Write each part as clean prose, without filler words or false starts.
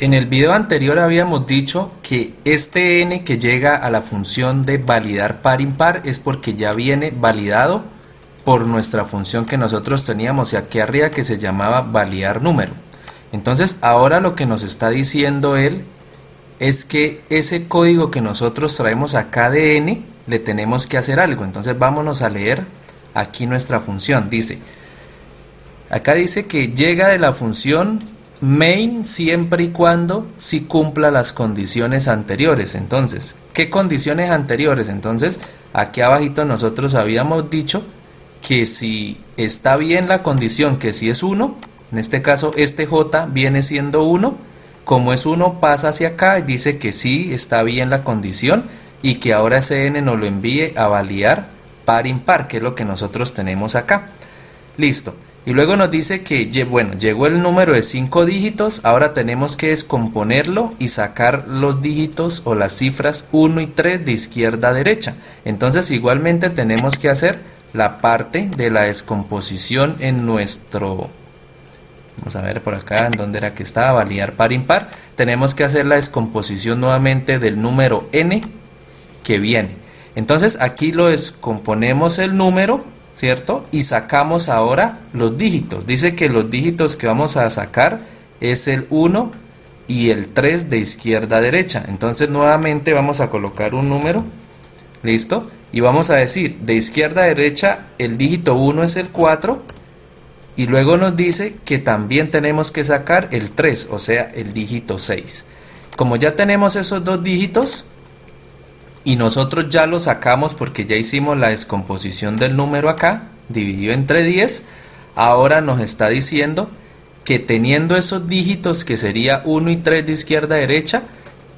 En el video anterior habíamos dicho que este n que llega a la función de validar par impar es porque ya viene validado por nuestra función que nosotros teníamos aquí arriba que se llamaba validar número. Entonces ahora lo que nos está diciendo él es que ese código que nosotros traemos acá de n le tenemos que hacer algo. Entonces vámonos a leer aquí nuestra función. Acá dice que llega de la función main siempre y cuando si cumpla las condiciones anteriores. Entonces, ¿qué condiciones anteriores? Entonces, aquí abajito nosotros habíamos dicho que si está bien la condición, que si es 1, en este caso este j viene siendo 1, como es 1 pasa hacia acá y dice que sí está bien la condición y que ahora ese n nos lo envíe a validar par impar, que es lo que nosotros tenemos acá. Listo. Y luego nos dice que, bueno, llegó el número de 5 dígitos, ahora tenemos que descomponerlo y sacar los dígitos o las cifras 1 y 3 de izquierda a derecha. Entonces igualmente tenemos que hacer la parte de la descomposición en nuestro... Vamos a ver por acá, en dónde era que estaba, validar par impar. Tenemos que hacer la descomposición nuevamente del número n que viene. Entonces aquí lo descomponemos el número, ¿cierto? Y sacamos ahora los dígitos. Dice que los dígitos que vamos a sacar es el 1 y el 3 de izquierda a derecha. Entonces nuevamente vamos a colocar un número, ¿listo? Y vamos a decir, de izquierda a derecha el dígito 1 es el 4 y luego nos dice que también tenemos que sacar el 3, o sea, el dígito 6. Como ya tenemos esos dos dígitos, y nosotros ya lo sacamos porque ya hicimos la descomposición del número acá, dividido entre 10, ahora nos está diciendo que teniendo esos dígitos que sería 1 y 3 de izquierda a derecha,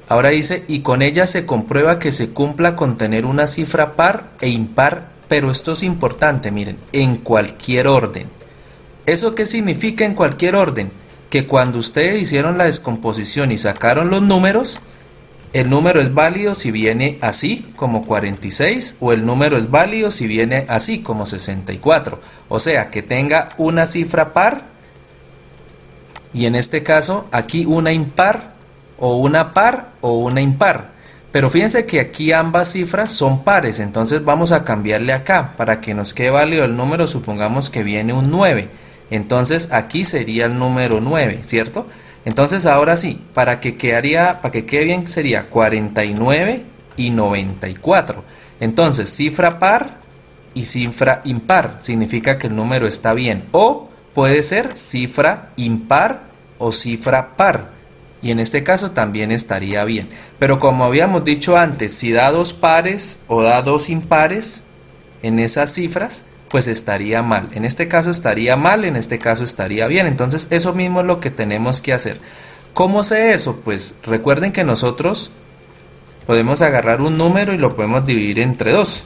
ahora dice, y con ella se comprueba que se cumpla con tener una cifra par e impar, pero esto es importante, miren, en cualquier orden. ¿Eso qué significa en cualquier orden? Que cuando ustedes hicieron la descomposición y sacaron los números, el número es válido si viene así, como 46, o el número es válido si viene así, como 64. O sea, que tenga una cifra par, y en este caso, aquí una impar, o una par, o una impar. Pero fíjense que aquí ambas cifras son pares, entonces vamos a cambiarle acá, para que nos quede válido el número, supongamos que viene un 9. Entonces aquí sería el número 9, ¿cierto? Entonces ahora sí, para que quede bien sería 49 y 94. Entonces cifra par y cifra impar significa que el número está bien. O puede ser cifra impar o cifra par. Y en este caso también estaría bien. Pero como habíamos dicho antes, si da dos pares o da dos impares en esas cifras, pues estaría mal. En este caso estaría mal, en este caso estaría bien. Entonces eso mismo es lo que tenemos que hacer. ¿Cómo sé eso? Pues recuerden que nosotros podemos agarrar un número y lo podemos dividir entre 2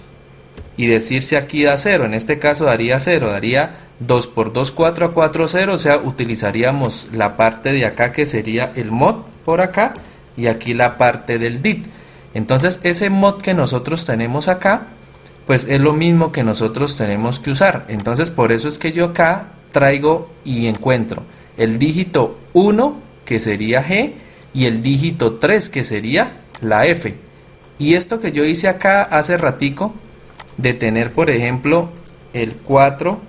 y decir si aquí da 0. En este caso daría 0, daría 2 por 2, 4 a 4, 0. O sea, utilizaríamos la parte de acá que sería el mod por acá y aquí la parte del dit. Entonces ese mod que nosotros tenemos acá, pues es lo mismo que nosotros tenemos que usar. Entonces por eso es que yo acá traigo y encuentro el dígito 1 que sería G y el dígito 3 que sería la F. Y esto que yo hice acá hace ratico de tener por ejemplo el 4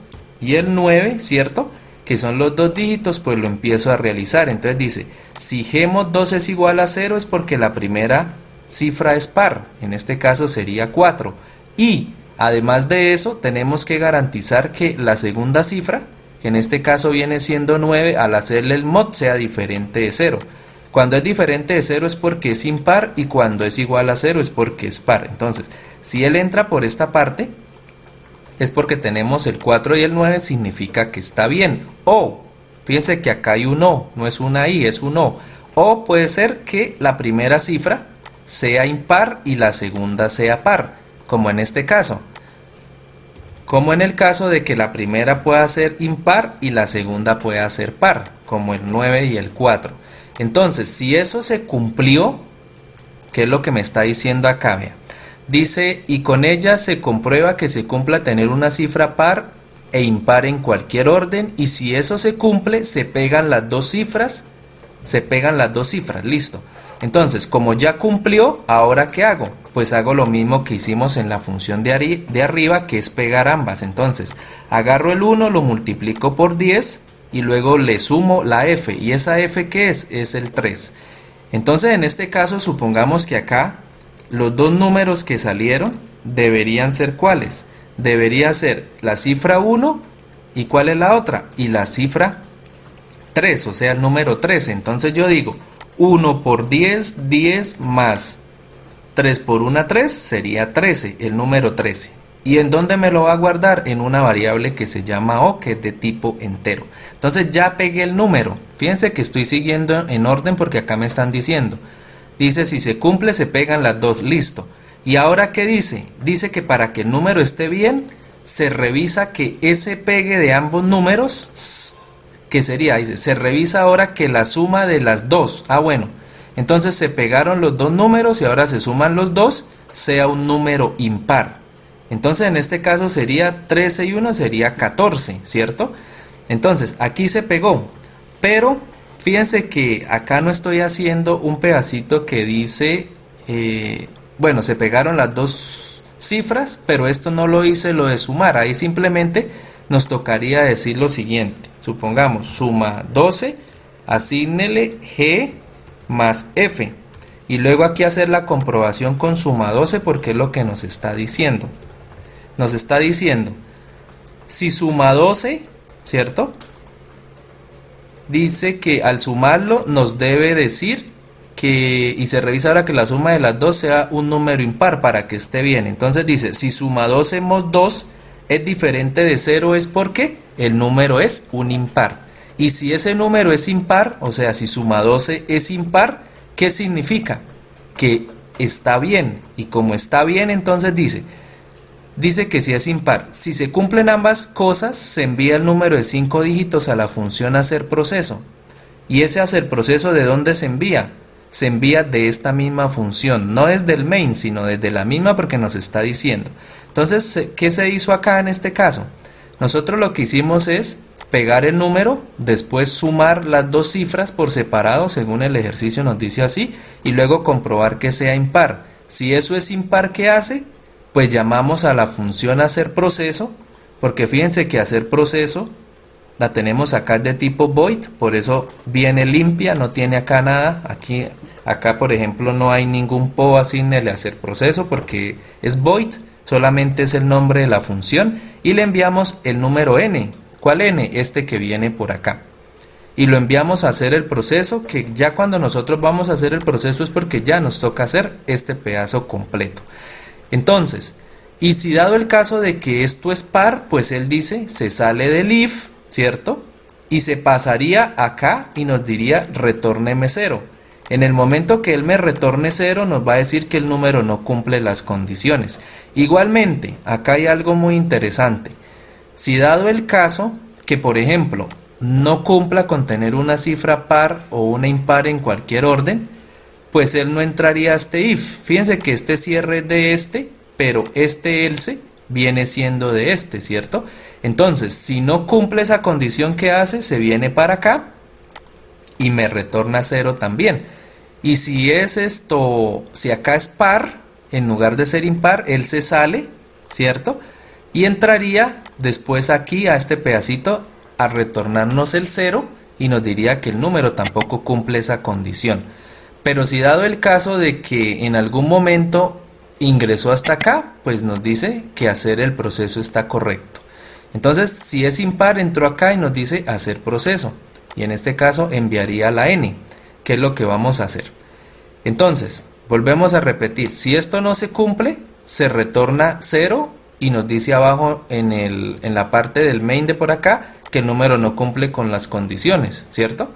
y el 9, ¿cierto? Que son los dos dígitos, pues lo empiezo a realizar. Entonces dice, si G mod 2 es igual a 0 es porque la primera cifra es par, en este caso sería 4. Y además de eso tenemos que garantizar que la segunda cifra, que en este caso viene siendo 9, al hacerle el mod sea diferente de 0. Cuando es diferente de 0 es porque es impar y cuando es igual a 0 es porque es par. Entonces, si él entra por esta parte, es porque tenemos el 4 y el 9, significa que está bien. O, fíjense que acá hay un O, no es una I, es un O. O puede ser que la primera cifra sea impar y la segunda sea par, como en este caso, como en el caso de que la primera pueda ser impar y la segunda pueda ser par, como el 9 y el 4. Entonces, si eso se cumplió, ¿qué es lo que me está diciendo acá? Vea. Dice, y con ella se comprueba que se cumpla tener una cifra par e impar en cualquier orden, y si eso se cumple, se pegan las dos cifras se pegan las dos cifras, listo. Entonces, como ya cumplió, ¿ahora qué hago? Pues hago lo mismo que hicimos en la función de arriba, que es pegar ambas. Entonces, agarro el 1, lo multiplico por 10 y luego le sumo la f. ¿Y esa f qué es? Es el 3. Entonces, en este caso, supongamos que acá los dos números que salieron deberían ser ¿cuáles? Debería ser la cifra 1 y ¿cuál es la otra? Y la cifra 3, o sea, el número 13. Entonces yo digo 1 por 10, 10 más 3 por 1, 3, sería 13, el número 13. ¿Y en dónde me lo va a guardar? En una variable que se llama o, que es de tipo entero. Entonces ya pegué el número. Fíjense que estoy siguiendo en orden porque acá me están diciendo. Dice, si se cumple, se pegan las dos, listo. ¿Y ahora qué dice? Dice que para que el número esté bien, se revisa que ese pegue de ambos números, que sería, dice, se revisa ahora que la suma de las dos. Ah, bueno, entonces se pegaron los dos números y ahora se suman los dos, sea un número impar. Entonces en este caso sería 13 y 1 sería 14, ¿cierto? Entonces aquí se pegó, pero fíjense que acá no estoy haciendo un pedacito que dice, bueno, se pegaron las dos cifras, pero esto no lo hice lo de sumar. Ahí simplemente nos tocaría decir lo siguiente. Supongamos, suma 12, asígnele G más F. Y luego aquí hacer la comprobación con suma 12 porque es lo que nos está diciendo. Nos está diciendo, si suma 12, ¿cierto? Dice que al sumarlo nos debe decir que, y se revisa ahora que la suma de las dos sea un número impar para que esté bien. Entonces dice, si suma 12 más 2 es diferente de 0, es porque el número es un impar. Y si ese número es impar, o sea, si suma 12 es impar, ¿qué significa? Que está bien. Y como está bien, entonces dice que si es impar, si se cumplen ambas cosas, se envía el número de 5 dígitos a la función hacer proceso. ¿Y ese hacer proceso de dónde se envía? Se envía de esta misma función, no desde el main, sino desde la misma porque nos está diciendo. Entonces, ¿qué se hizo acá en este caso? Nosotros lo que hicimos es pegar el número, después sumar las dos cifras por separado, según el ejercicio nos dice así, y luego comprobar que sea impar. Si eso es impar, ¿qué hace? Pues llamamos a la función hacer proceso, porque fíjense que hacer proceso la tenemos acá de tipo void, por eso viene limpia, no tiene acá nada. Acá por ejemplo no hay ningún po asignele hacer proceso porque es void, solamente es el nombre de la función y le enviamos el número n. ¿Cuál n? Este que viene por acá. Y lo enviamos a hacer el proceso, que ya cuando nosotros vamos a hacer el proceso es porque ya nos toca hacer este pedazo completo. Entonces, y si dado el caso de que esto es par, pues él dice, se sale del if, ¿cierto? Y se pasaría acá y nos diría retórneme 0. En el momento que él me retorne 0 nos va a decir que el número no cumple las condiciones. Igualmente, acá hay algo muy interesante. Si dado el caso que, por ejemplo, no cumpla con tener una cifra par o una impar en cualquier orden, pues él no entraría a este if. Fíjense que este cierre es de este, pero este else viene siendo de este, ¿cierto? Entonces, si no cumple esa condición que hace, se viene para acá y me retorna 0 también. Y si es esto, si acá es par, en lugar de ser impar, él se sale, ¿cierto? Y entraría después aquí a este pedacito a retornarnos el 0 y nos diría que el número tampoco cumple esa condición. Pero si dado el caso de que en algún momento ingresó hasta acá, pues nos dice que hacer el proceso está correcto. Entonces, si es impar, entró acá y nos dice hacer proceso. Y en este caso enviaría la n, que es lo que vamos a hacer. Entonces, volvemos a repetir. Si esto no se cumple, se retorna 0 y nos dice abajo en la parte del main de por acá que el número no cumple con las condiciones, ¿cierto?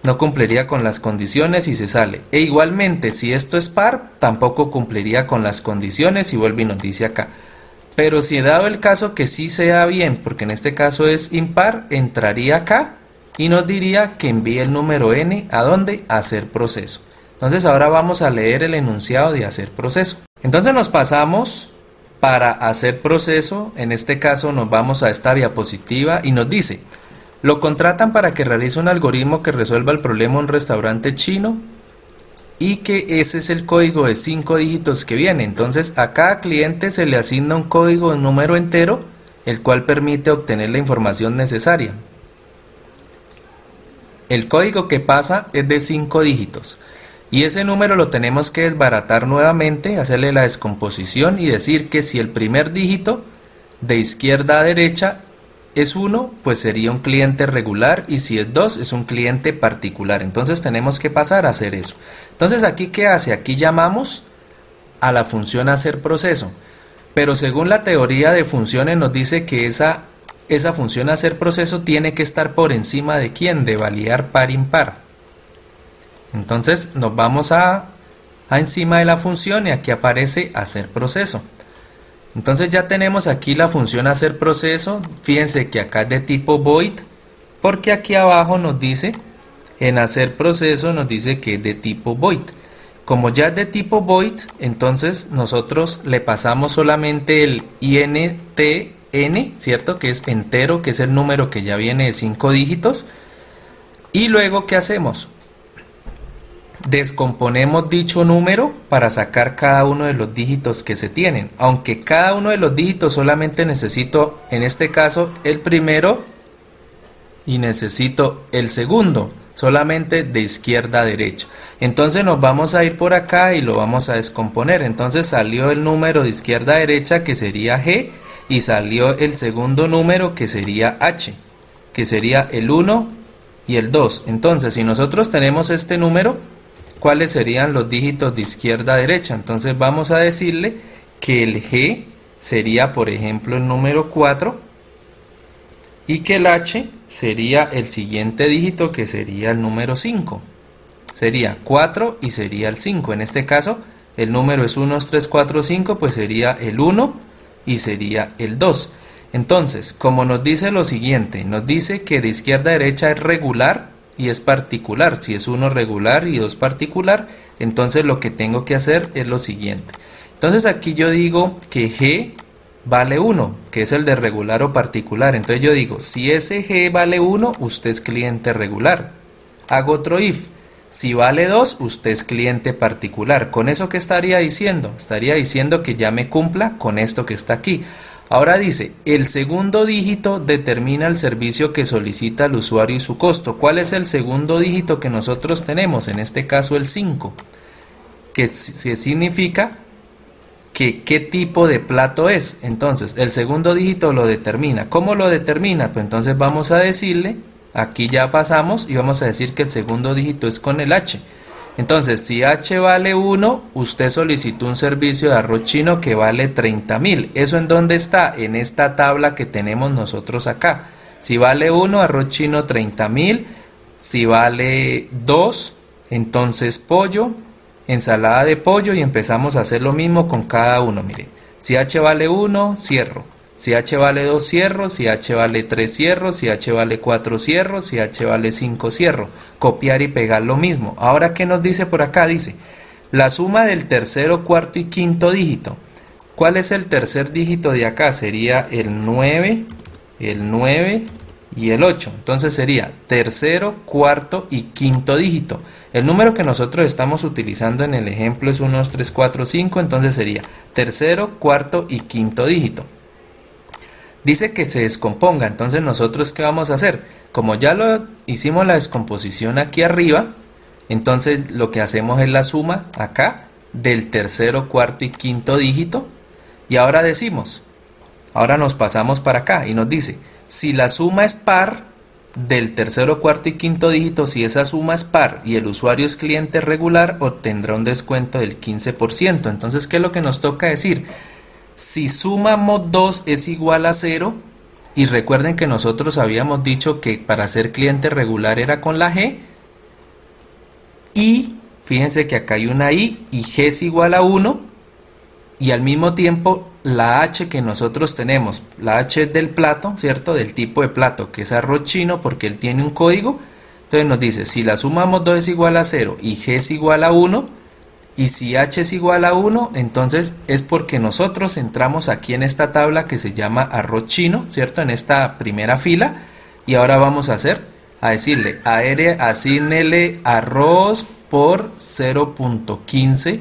No cumpliría con las condiciones y se sale. E igualmente, si esto es par, tampoco cumpliría con las condiciones y vuelve y nos dice acá. Pero si he dado el caso que sí sea bien, porque en este caso es impar, entraría acá y nos diría que envíe el número n a dónde, a hacer proceso. Entonces ahora vamos a leer el enunciado de hacer proceso. Entonces nos pasamos para hacer proceso, en este caso nos vamos a esta diapositiva y nos dice: Lo contratan para que realice un algoritmo que resuelva el problema de un restaurante chino y que ese es el código de 5 dígitos que viene. Entonces a cada cliente se le asigna un código de número entero, el cual permite obtener la información necesaria. El código que pasa es de 5 dígitos y ese número lo tenemos que desbaratar nuevamente, hacerle la descomposición y decir que si el primer dígito de izquierda a derecha es 1, pues sería un cliente regular, y si es 2 es un cliente particular. Entonces tenemos que pasar a hacer eso. Entonces aquí, ¿qué hace? Aquí llamamos a la función hacer proceso, pero según la teoría de funciones nos dice que esa función hacer proceso tiene que estar por encima de ¿quién? De validar par impar. Entonces nos vamos a encima de la función y aquí aparece hacer proceso. Entonces ya tenemos aquí la función hacer proceso. Fíjense que acá es de tipo void, porque aquí abajo nos dice, en hacer proceso nos dice que es de tipo void. Como ya es de tipo void, entonces nosotros le pasamos solamente el intn, ¿cierto? Que es entero, que es el número que ya viene de 5 dígitos. Y luego, ¿qué hacemos? Descomponemos dicho número para sacar cada uno de los dígitos que se tienen, aunque cada uno de los dígitos solamente necesito, en este caso, el primero y necesito el segundo, solamente de izquierda a derecha. Entonces nos vamos a ir por acá y lo vamos a descomponer. Entonces salió el número de izquierda a derecha, que sería G, y salió el segundo número, que sería H, que sería el 1 y el 2. Entonces si nosotros tenemos este número, ¿cuáles serían los dígitos de izquierda a derecha? Entonces vamos a decirle que el G sería, por ejemplo, el número 4 y que el H sería el siguiente dígito, que sería el número 5. Sería 4 y sería el 5. En este caso el número es 1, 2, 3, 4, 5, pues sería el 1 y sería el 2. Entonces, como nos dice lo siguiente, nos dice que de izquierda a derecha es regular y es particular. Si es 1 regular y 2 particular, entonces lo que tengo que hacer es lo siguiente. Entonces aquí yo digo que G vale 1, que es el de regular o particular. Entonces yo digo, si ese G vale 1, usted es cliente regular. Hago otro if. Si vale 2, usted es cliente particular. ¿Con eso qué estaría diciendo? Estaría diciendo que ya me cumpla con esto que está aquí. Ahora dice, el segundo dígito determina el servicio que solicita el usuario y su costo. ¿Cuál es el segundo dígito que nosotros tenemos? En este caso el 5, que significa que qué tipo de plato es. Entonces el segundo dígito lo determina. ¿Cómo lo determina? Pues entonces vamos a decirle, aquí ya pasamos y vamos a decir que el segundo dígito es con el H. Entonces, si H vale 1, usted solicitó un servicio de arroz chino que vale 30.000. ¿Eso en dónde está? En esta tabla que tenemos nosotros acá. Si vale 1, arroz chino 30.000. Si vale 2, entonces pollo, ensalada de pollo, y empezamos a hacer lo mismo con cada uno. Mire, si H vale 1, cierro. Si H vale 2, cierro. Si H vale 3, cierro. Si H vale 4, cierro. Si H vale 5, cierro. Copiar y pegar lo mismo. Ahora, ¿qué nos dice por acá? Dice, la suma del tercero, cuarto y quinto dígito. ¿Cuál es el tercer dígito de acá? Sería el 9 y el 8. Entonces sería tercero, cuarto y quinto dígito. El número que nosotros estamos utilizando en el ejemplo es 1, 2, 3, 4, 5. Entonces sería tercero, cuarto y quinto dígito. Dice que se descomponga. Entonces nosotros, ¿qué vamos a hacer? Como ya lo hicimos la descomposición aquí arriba, entonces lo que hacemos es la suma acá del tercero, cuarto y quinto dígito. Y ahora decimos, ahora nos pasamos para acá y nos dice, si la suma es par del tercero, cuarto y quinto dígito, si esa suma es par y el usuario es cliente regular, obtendrá un descuento del 15%. Entonces, ¿qué es lo que nos toca decir? Si suma mod 2 es igual a 0, y recuerden que nosotros habíamos dicho que para ser cliente regular era con la G, y fíjense que acá hay una I, y G es igual a 1, y al mismo tiempo la H que nosotros tenemos, la H es del plato, ¿cierto? Del tipo de plato, que es arroz chino, porque él tiene un código. Entonces nos dice, si la suma mod 2 es igual a 0 y G es igual a 1, y si H es igual a 1, entonces es porque nosotros entramos aquí en esta tabla que se llama arroz chino, ¿cierto? En esta primera fila, Y ahora vamos a decirle, asígnele arroz por 0.15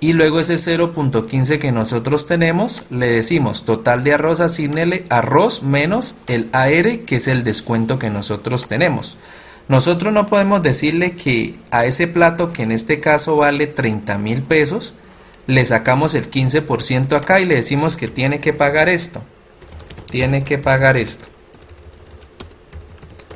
y luego ese 0.15 que nosotros tenemos, le decimos total de arroz, asígnele arroz menos el AR, que es el descuento que nosotros tenemos. Nosotros no podemos decirle que a ese plato, que en este caso vale 30.000 pesos, le sacamos el 15% acá y le decimos que tiene que pagar esto. Tiene que pagar esto.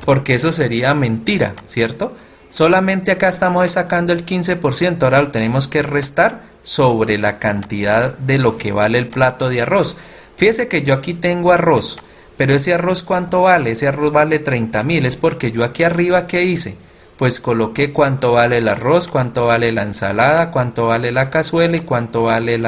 Porque eso sería mentira, ¿cierto? Solamente acá estamos sacando el 15%, ahora lo tenemos que restar sobre la cantidad de lo que vale el plato de arroz. Fíjese que yo aquí tengo arroz, pero ese arroz ¿cuánto vale? Ese arroz vale 30.000, es porque yo aquí arriba ¿qué hice? Pues coloqué cuánto vale el arroz, cuánto vale la ensalada, cuánto vale la cazuela y cuánto vale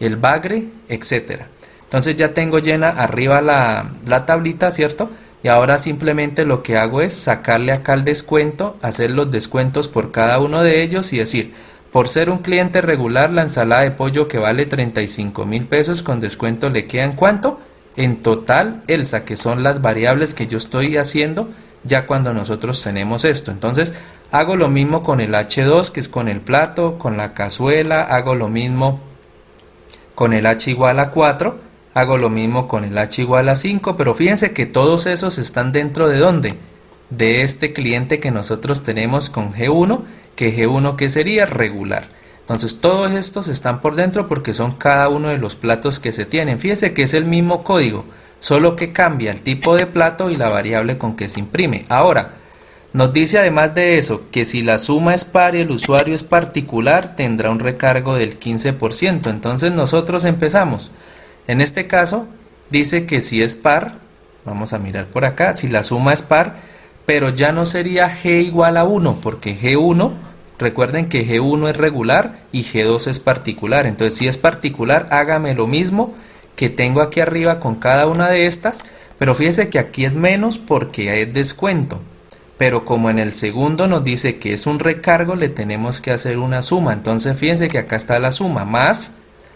el bagre, etcétera. Entonces ya tengo llena arriba la tablita, ¿cierto? Y ahora simplemente lo que hago es sacarle acá el descuento, hacer los descuentos por cada uno de ellos y decir, por ser un cliente regular, la ensalada de pollo que vale 35.000 pesos con descuento le quedan ¿cuánto? En total, Elsa, que son las variables que yo estoy haciendo ya cuando nosotros tenemos esto. Entonces hago lo mismo con el H2, que es con el plato, con la cazuela, hago lo mismo con el H igual a 4, hago lo mismo con el H igual a 5, pero fíjense que todos esos están dentro de ¿dónde? De este cliente que nosotros tenemos con G1, que G1 ¿qué sería? Regular. Entonces todos estos están por dentro porque son cada uno de los platos que se tienen. Fíjense que es el mismo código, solo que cambia el tipo de plato y la variable con que se imprime. Ahora, nos dice además de eso que si la suma es par y el usuario es particular, tendrá un recargo del 15%. Entonces nosotros empezamos. En este caso dice que si es par, vamos a mirar por acá, si la suma es par, pero ya no sería G igual a 1, porque G1, recuerden que G1 es regular y G2 es particular. Entonces si es particular, hágame lo mismo que tengo aquí arriba con cada una de estas, pero fíjese que aquí es menos porque es descuento. Pero como en el segundo nos dice que es un recargo, le tenemos que hacer una suma. Entonces fíjense que acá está la suma más,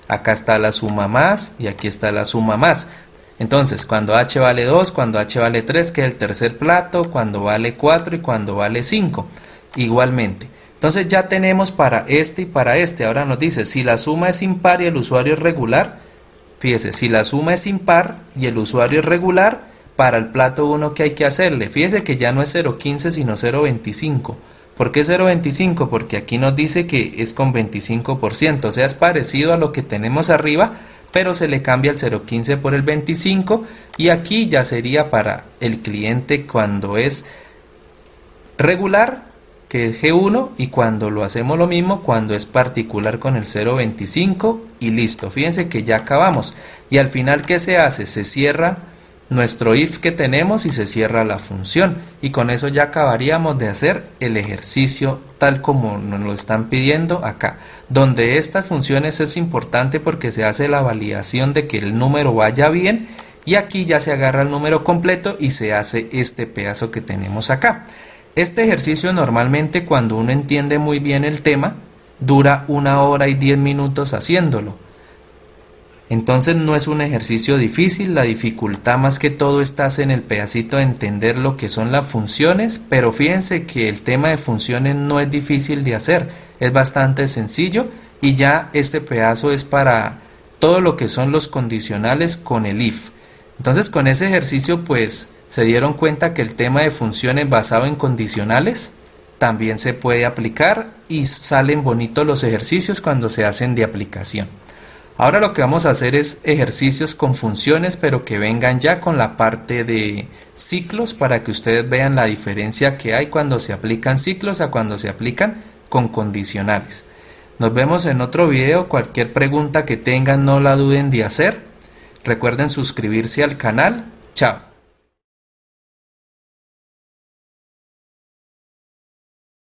acá está la suma más y aquí está la suma más. Entonces cuando H vale 2, cuando H vale 3, que es el tercer plato, cuando vale 4 y cuando vale 5. Igualmente. Entonces ya tenemos para este y para este. Ahora nos dice, si la suma es impar y el usuario es regular, fíjese, si la suma es impar y el usuario es regular, para el plato 1 ¿qué hay que hacerle? Fíjese que ya no es 0.15 sino 0.25. ¿Por qué 0.25? Porque aquí nos dice que es con 25%, o sea, es parecido a lo que tenemos arriba, pero se le cambia el 0.15 por el 25 y aquí ya sería para el cliente cuando es regular, que es G1, y cuando lo hacemos lo mismo cuando es particular con el 0.25 y listo. Fíjense que ya acabamos y al final ¿qué se hace? Se cierra nuestro if que tenemos y se cierra la función y con eso ya acabaríamos de hacer el ejercicio tal como nos lo están pidiendo acá, donde estas funciones es importante porque se hace la validación de que el número vaya bien y aquí ya se agarra el número completo y se hace este pedazo que tenemos acá. Este ejercicio normalmente cuando uno entiende muy bien el tema dura 1 hora y 10 minutos haciéndolo. Entonces no es un ejercicio difícil, la dificultad más que todo está en el pedacito de entender lo que son las funciones, pero fíjense que el tema de funciones no es difícil de hacer, es bastante sencillo y ya este pedazo es para todo lo que son los condicionales con el if. Entonces con ese ejercicio pues se dieron cuenta que el tema de funciones basado en condicionales también se puede aplicar y salen bonitos los ejercicios cuando se hacen de aplicación. Ahora lo que vamos a hacer es ejercicios con funciones, pero que vengan ya con la parte de ciclos para que ustedes vean la diferencia que hay cuando se aplican ciclos a cuando se aplican con condicionales. Nos vemos en otro video. Cualquier pregunta que tengan no la duden de hacer. Recuerden suscribirse al canal. Chao.